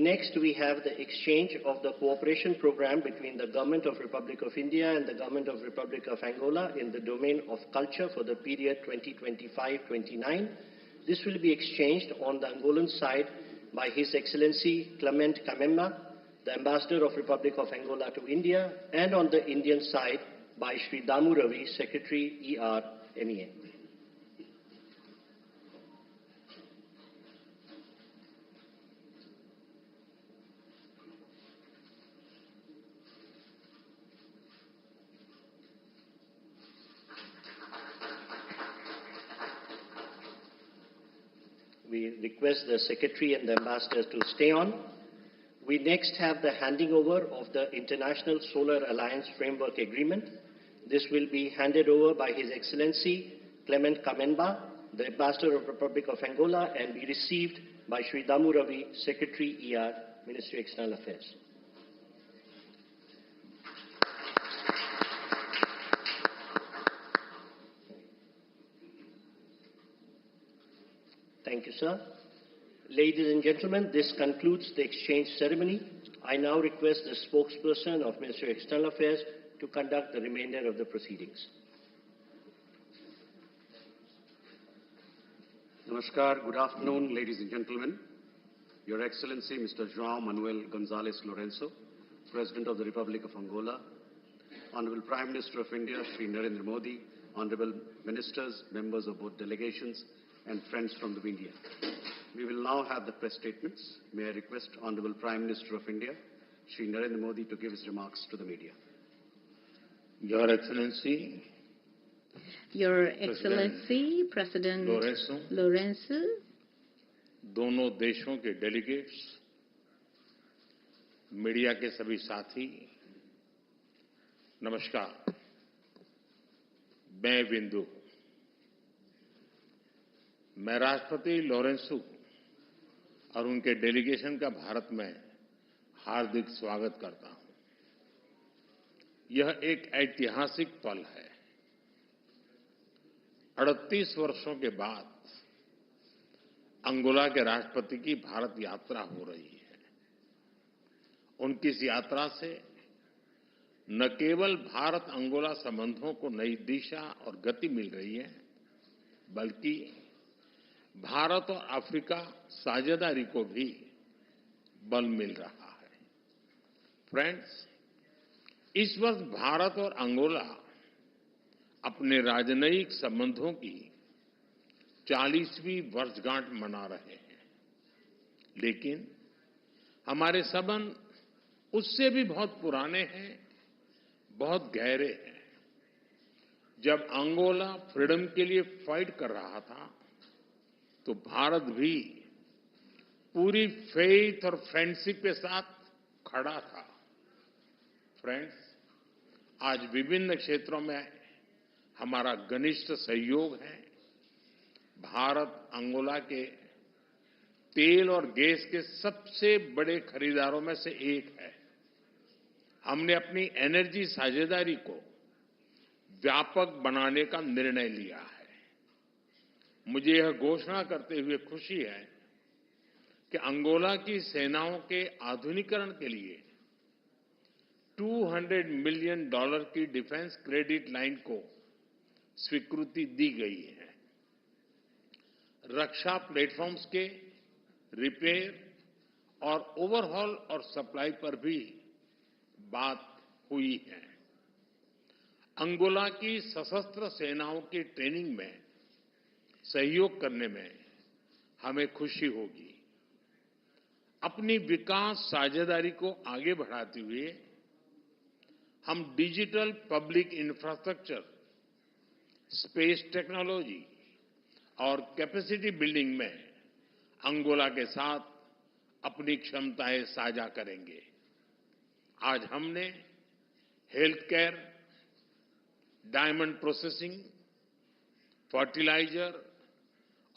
Next, we have the exchange of the cooperation program between the Government of Republic of India and the Government of Republic of Angola in the domain of culture for the period 2025-29. This will be exchanged on the Angolan side by His Excellency Clement Kamemba, the Ambassador of Republic of Angola to India, and on the Indian side by Sri Damu Ravi, Secretary ERMEA. We request the Secretary and the Ambassador to stay on. We next have the handing over of the International Solar Alliance Framework Agreement. This will be handed over by His Excellency Clement Kamemba, the Ambassador of the Republic of Angola, and be received by Sri Damu Ravi, Secretary ER, Ministry of External Affairs. Thank you, sir. Ladies and gentlemen, this concludes the exchange ceremony. I now request the spokesperson of Ministry of External Affairs to conduct the remainder of the proceedings. Namaskar. Good afternoon, ladies and gentlemen. Your Excellency, Mr. João Manuel Gonzalez Lourenço, President of the Republic of Angola, Honorable Prime Minister of India, Sri Narendra Modi, Honorable Ministers, members of both delegations, and friends from the India. We will now have the press statements. May I request Honorable Prime Minister of India, Sri Narendra Modi, to give his remarks to the media. Your Excellency, President Lourenço, दोनों देशों के delegates, media के सभी साथी, नमस्कार। मैं बिंदु, मैं राष्ट्रपति लोरेंसो और उनके डेलीगेशन का भारत में हार्दिक स्वागत करता हूं। यह एक ऐतिहासिक पल है। 38 वर्षों के बाद अंगोला के राष्ट्रपति की भारत यात्रा हो रही है। उनकी इस यात्रा से न केवल भारत अंगोला संबंधों को नई दिशा और गति मिल रही है, बल्कि भारत और अफ्रीका साझेदारी को भी बल मिल रहा है। फ्रेंड्स, इस वर्ष भारत और अंगोला अपने राजनयिक संबंधों की 40वीं वर्षगांठ मना रहे हैं, लेकिन हमारे संबंध उससे भी बहुत पुराने हैं, बहुत गहरे हैं। जब अंगोला फ्रीडम के लिए फाइट कर रहा था, तो भारत भी पूरी फेथ और फ्रेंडशिप के साथ खड़ा था। फ्रेंड्स, आज विभिन्न क्षेत्रों में हमारा घनिष्ठ सहयोग है। भारत अंगोला के तेल और गैस के सबसे बड़े खरीदारों में से एक है। हमने अपनी एनर्जी साझेदारी को व्यापक बनाने का निर्णय लिया है। मुझे यह घोषणा करते हुए खुशी है कि अंगोला की सेनाओं के आधुनिकीकरण के लिए $200 मिलियन की डिफेंस क्रेडिट लाइन को स्वीकृति दी गई है। रक्षा प्लेटफॉर्म्स के रिपेयर और ओवरहॉल और सप्लाई पर भी बात हुई है। अंगोला की सशस्त्र सेनाओं की ट्रेनिंग में सहयोग करने में हमें खुशी होगी। अपनी विकास साझेदारी को आगे बढ़ाते हुए हम digital public infrastructure, space technology और कैपेसिटी बिल्डिंग में अंगोला के साथ अपनी क्षमताएं साझा करेंगे। आज हमने health care, diamond processing, fertiliser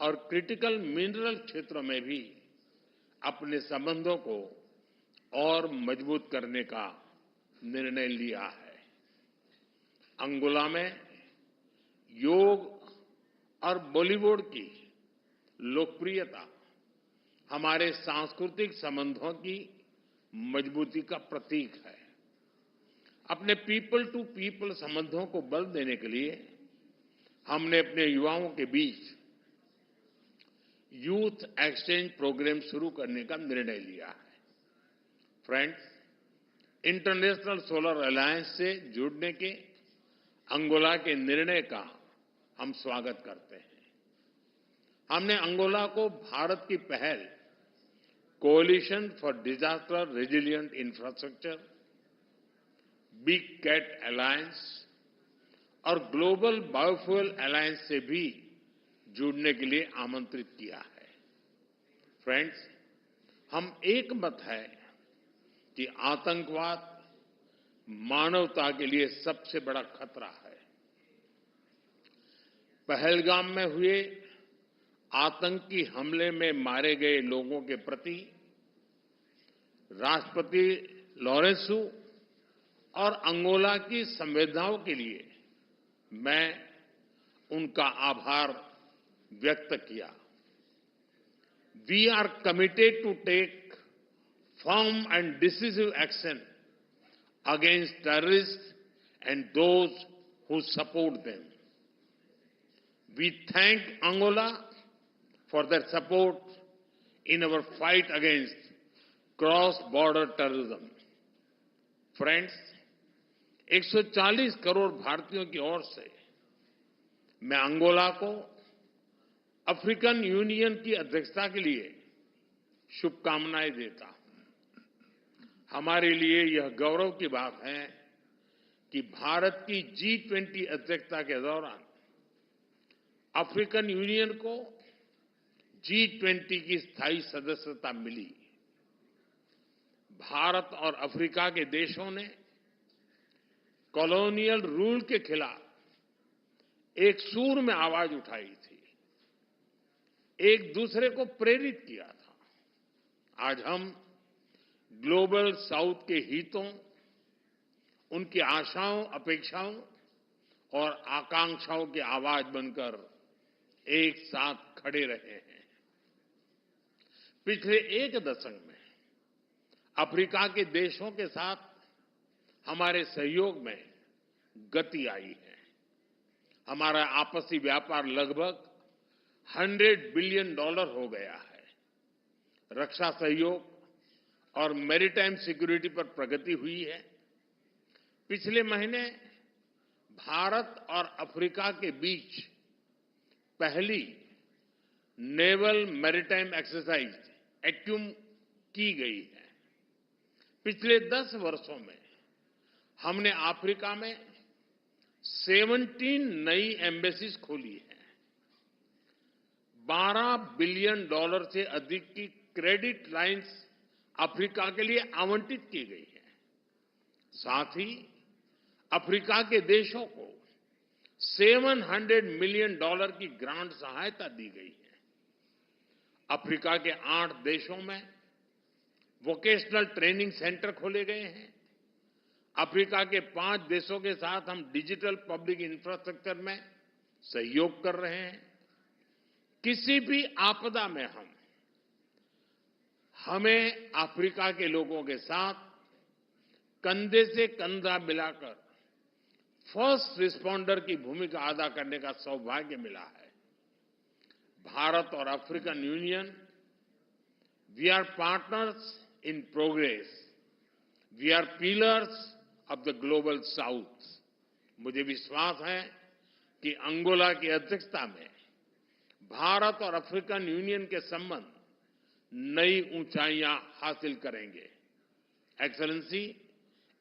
और क्रिटिकल मिनरल क्षेत्रों में भी अपने संबंधों को और मजबूत करने का निर्णय लिया है। अंगोला में योग और बॉलीवुड की लोकप्रियता हमारे सांस्कृतिक संबंधों की मजबूती का प्रतीक है। अपने पीपल टू पीपल संबंधों को बल देने के लिए हमने अपने युवाओं के बीच यूथ एक्सचेंज प्रोग्राम शुरू करने का निर्णय लिया है। फ्रेंड्स, इंटरनेशनल सोलर अलायंस से जुड़ने के अंगोला के निर्णय का हम स्वागत करते हैं। हमने अंगोला को भारत की पहल coalition for disaster resilient infrastructure, big cat alliance और ग्लोबल बायोफ्यूल अलायंस से भी जुड़ने के लिए आमंत्रित किया है। फ्रेंड्स, हम एक मत है कि आतंकवाद मानवता के लिए सबसे बड़ा खतरा है। पहलगाम में हुए आतंकी हमले में मारे गए लोगों के प्रति राष्ट्रपति लॉरेंसो और अंगोला की संवेदनाओं के लिए मैं उनका आभार व्यक्त किया। We are committed to take firm and decisive action against terrorists and those who support them. We thank Angola for their support in our fight against cross-border terrorism. Friends, 140 crore भारतीयों की ओर से मैं अंगोला को अफ्रीकन यूनियन की अध्यक्षता के लिए शुभकामनाएं देता हूं। हमारे लिए यह गौरव की बात है कि भारत की G20 अध्यक्षता के दौरान अफ्रीकन यूनियन को G20 की स्थायी सदस्यता मिली। भारत और अफ्रीका के देशों ने कॉलोनियल रूल के खिलाफ एक सूर में आवाज उठाई थी, एक दूसरे को प्रेरित किया था। आज हम ग्लोबल साउथ के हितों, उनकी आशाओं, अपेक्षाओं और आकांक्षाओं की आवाज बनकर एक साथ खड़े रहे हैं। पिछले एक दशक में अफ्रीका के देशों के साथ हमारे सहयोग में गति आई है। हमारा आपसी व्यापार लगभग $100 बिलियन हो गया है। रक्षा सहयोग और मैरीटाइम सिक्योरिटी पर प्रगति हुई है। पिछले महीने भारत और अफ्रीका के बीच पहली नेवल मैरीटाइम एक्सरसाइज एक्यूम की गई है। पिछले 10 वर्षों में हमने अफ्रीका में 17 नई एम्बेसीज खोली है। $12 बिलियन से अधिक की क्रेडिट लाइंस अफ्रीका के लिए आवंटित की गई है। साथ ही अफ्रीका के देशों को $700 मिलियन की ग्रांट सहायता दी गई है। अफ्रीका के 8 देशों में वोकेशनल ट्रेनिंग सेंटर खोले गए हैं। अफ्रीका के 5 देशों के साथ हम डिजिटल पब्लिक इंफ्रास्ट्रक्चर में सहयोग कर रहे हैं। किसी भी आपदा में हमें अफ्रीका के लोगों के साथ कंधे से कंधा मिलाकर फर्स्ट रिस्पॉन्डर की भूमिका अदा करने का सौभाग्य मिला है। भारत और African Union, we are partners in progress, we are pillars of the Global South. मुझे विश्वास है कि अंगोला की अध्यक्षता में भारत और अफ्रीकन यूनियन के संबंध नई ऊंचाइयां हासिल करेंगे। एक्सेलेंसी,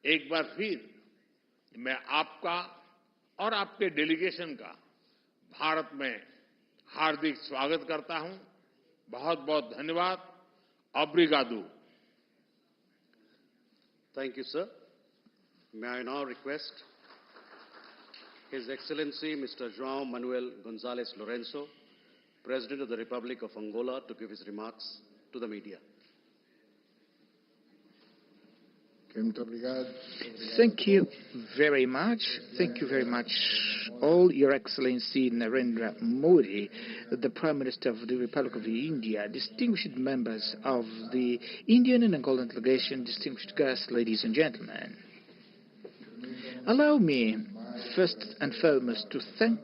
एक बार फिर मैं आपका और आपके डेलीगेशन का भारत में हार्दिक स्वागत करता हूं। बहुत बहुत धन्यवाद। Obrigado. Thank you, sir. May I now request His Excellency Mr. João Manuel Gonzalez Lourenço, President of the Republic of Angola, to give his remarks to the media. Thank you very much. Thank you very much, all, Your Excellency Narendra Modi, the Prime Minister of the Republic of India, distinguished members of the Indian and Angolan delegation, distinguished guests, ladies and gentlemen. Allow me, first and foremost, to thank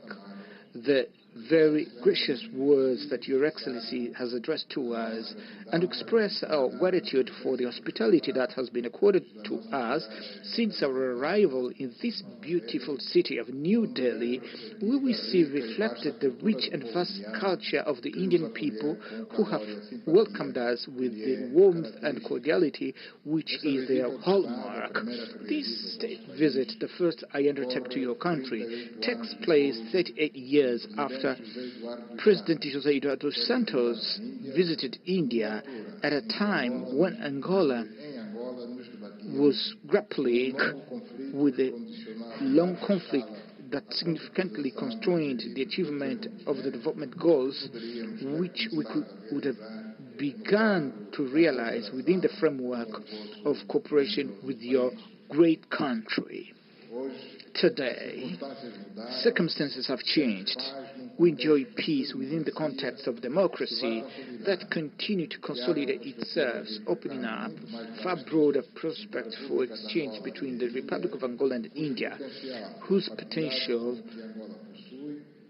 the very gracious words that Your Excellency has addressed to us and express our gratitude for the hospitality that has been accorded to us since our arrival in this beautiful city of New Delhi, where we see reflected the rich and vast culture of the Indian people who have welcomed us with the warmth and cordiality which is their hallmark. This state visit, the first I undertake to your country, takes place 38 years after President José Eduardo Santos visited India at a time when Angola was grappling with a long conflict that significantly constrained the achievement of the development goals which we would have begun to realize within the framework of cooperation with your great country. Today, circumstances have changed. We enjoy peace within the context of democracy that continue to consolidate itself, opening up far broader prospects for exchange between the Republic of Angola and India, whose potential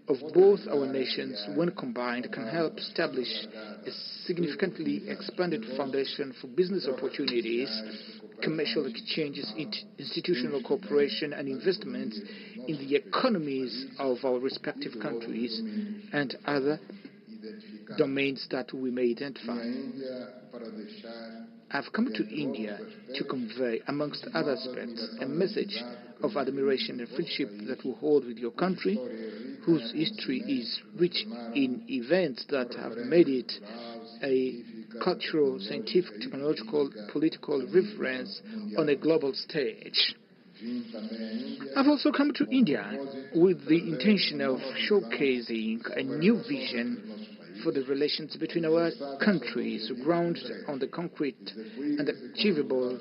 of both our nations, when combined, can help establish a significantly expanded foundation for business opportunities, commercial exchanges, institutional cooperation and investments in the economies of our respective countries and other domains that we may identify. I've come to India to convey, amongst other aspects, a message of admiration and friendship that we hold with your country, whose history is rich in events that have made it a cultural, scientific, technological, political reference on a global stage. I've also come to India with the intention of showcasing a new vision for the relations between our countries, grounded on the concrete and achievable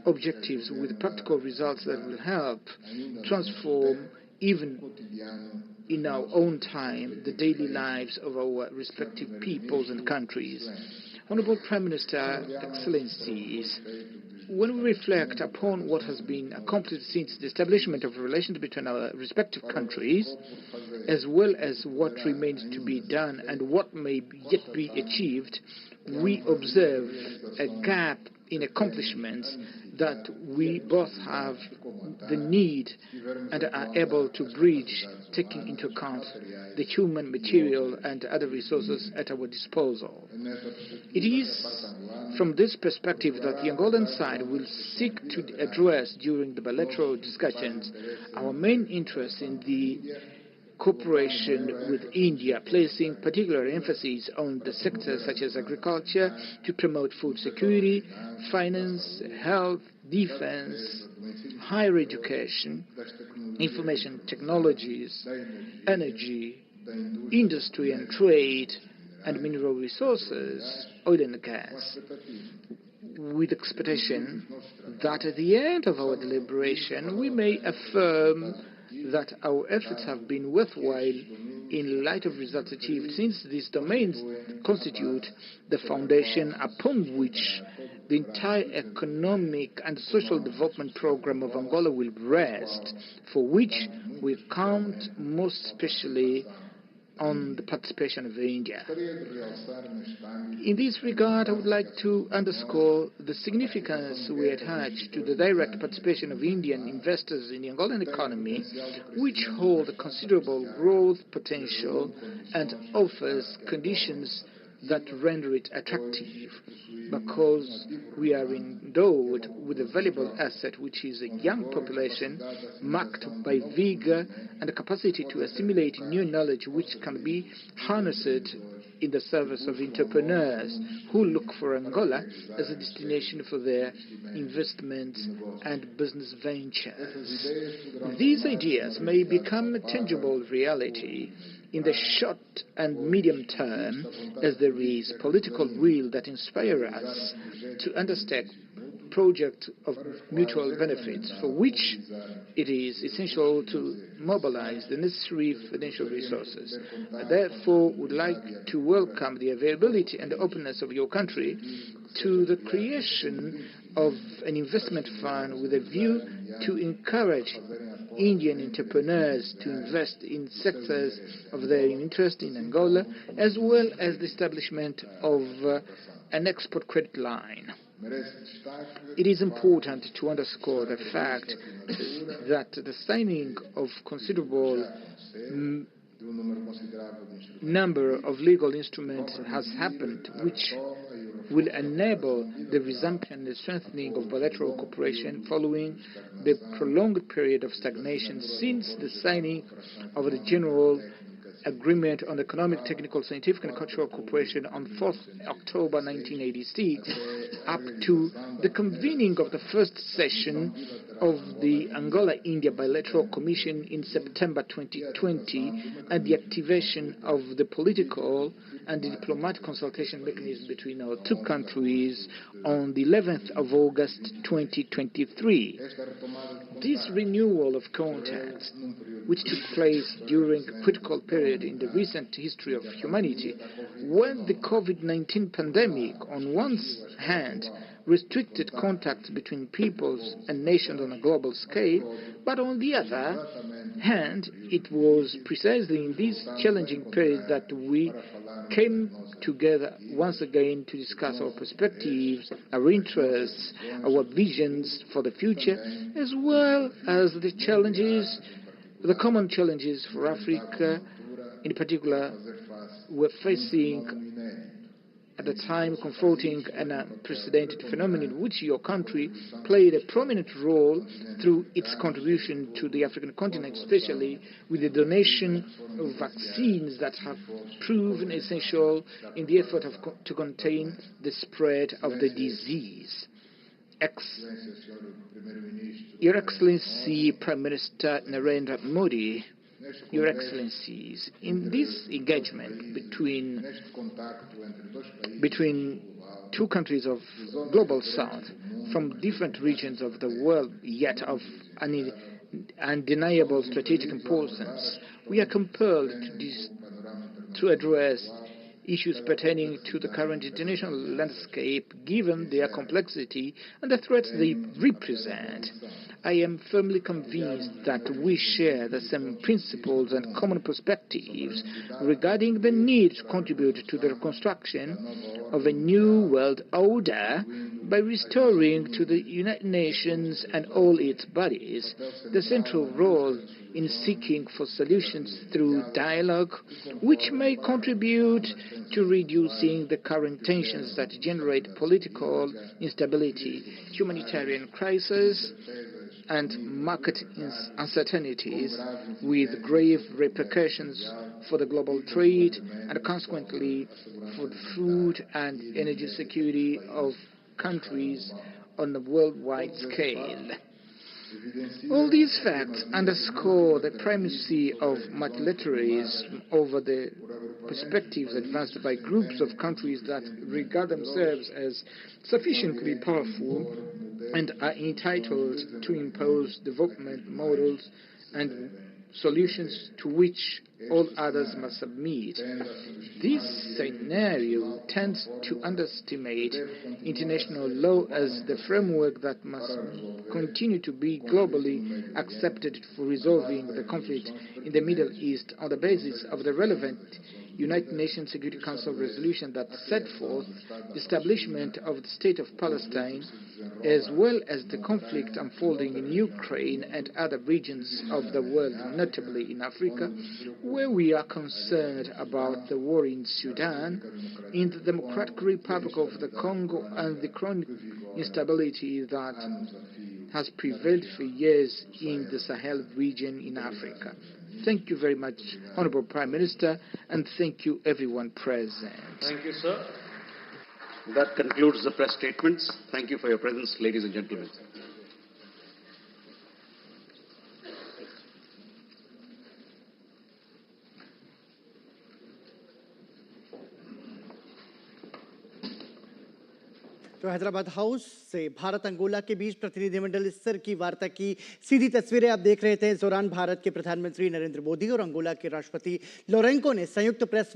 objectives with practical results that will help transform, even in our own time, the daily lives of our respective peoples and countries. Honorable Prime Minister, Excellencies, when we reflect upon what has been accomplished since the establishment of relations between our respective countries, as well as what remains to be done and what may yet be achieved, we observe a gap in accomplishments that we both have the need and are able to bridge, taking into account the human, material and other resources at our disposal. It is from this perspective that the Angolan side will seek to address during the bilateral discussions our main interest in the cooperation with India, placing particular emphasis on the sectors such as agriculture to promote food security, finance, health, defense, higher education, information technologies, energy, industry and trade, and mineral resources, oil and gas, with expectation that at the end of our deliberation we may affirm that our efforts have been worthwhile in light of results achieved, since these domains constitute the foundation upon which the entire economic and social development program of Angola will rest, for which we count most especially on the participation of India. In this regard, I would like to underscore the significance we attach to the direct participation of Indian investors in the Angolan economy, which hold a considerable growth potential and offers conditions that render it attractive, because we are endowed with a valuable asset, which is a young population marked by vigor and a capacity to assimilate new knowledge which can be harnessed in the service of entrepreneurs who look for Angola as a destination for their investments and business ventures. These ideas may become a tangible reality in the short and medium term, as there is political will that inspires us to undertake project of mutual benefits, for which it is essential to mobilize the necessary financial resources. I therefore would like to welcome the availability and the openness of your country to the creation of an investment fund with a view to encourage Indian entrepreneurs to invest in sectors of their interest in Angola, as well as the establishment of an export credit line. It is important to underscore the fact that the signing of considerable number of legal instruments has happened, which will enable the resumption and the strengthening of bilateral cooperation following the prolonged period of stagnation since the signing of the General Agreement on Economic, Technical, Scientific and Cultural Cooperation on 4th October 1986 up to the convening of the first session of the Angola-India Bilateral Commission in September 2020 and the activation of the political and the diplomatic consultation mechanism between our two countries on the 11th of August 2023. This renewal of contacts, which took place during a critical period in the recent history of humanity, when the COVID-19 pandemic, on one hand, restricted contacts between peoples and nations on a global scale, but on the other hand, it was precisely in this challenging period that we came together once again to discuss our perspectives, our interests, our visions for the future, as well as the challenges, the common challenges for Africa, in particular, we're facing at the time confronting an unprecedented phenomenon in which your country played a prominent role through its contribution to the African continent, especially with the donation of vaccines that have proven essential in the effort to contain the spread of the disease. Your Excellency Prime Minister Narendra Modi, Your Excellencies, in this engagement between two countries of global south from different regions of the world, yet of undeniable strategic importance, we are compelled to address issues pertaining to the current international landscape, given their complexity and the threats they represent. I am firmly convinced that we share the same principles and common perspectives regarding the need to contribute to the reconstruction of a new world order by restoring to the United Nations and all its bodies the central role in seeking for solutions through dialogue, which may contribute to reducing the current tensions that generate political instability, humanitarian crisis, and market uncertainties, with grave repercussions for the global trade and consequently for the food and energy security of countries on a worldwide scale. All these facts underscore the primacy of multilateralism over the perspectives advanced by groups of countries that regard themselves as sufficiently powerful and are entitled to impose development models and solutions to which all others must submit. This scenario tends to underestimate international law as the framework that must continue to be globally accepted for resolving the conflict in the Middle East on the basis of the relevant United Nations Security Council resolution that set forth the establishment of the State of Palestine, as well as the conflict unfolding in Ukraine and other regions of the world, notably in Africa, where we are concerned about the war in Sudan, in the Democratic Republic of the Congo, and the chronic instability that has prevailed for years in the Sahel region in Africa. Thank you very much, Honorable Prime Minister, and thank you everyone present. Thank you, sir. That concludes the press statements. Thank you for your presence, ladies and gentlemen. तो Hyderabad house से Bharat Angola के बीच प्रतिनिधिमंडल स्तर की वार्ता की सीधी तस्वीरें आप देख रहे थे। इस दौरान भारत के प्रधानमंत्री नरेंद्र मोदी और अंगोला के राष्ट्रपति लोरेंको ने संयुक्त प्रेस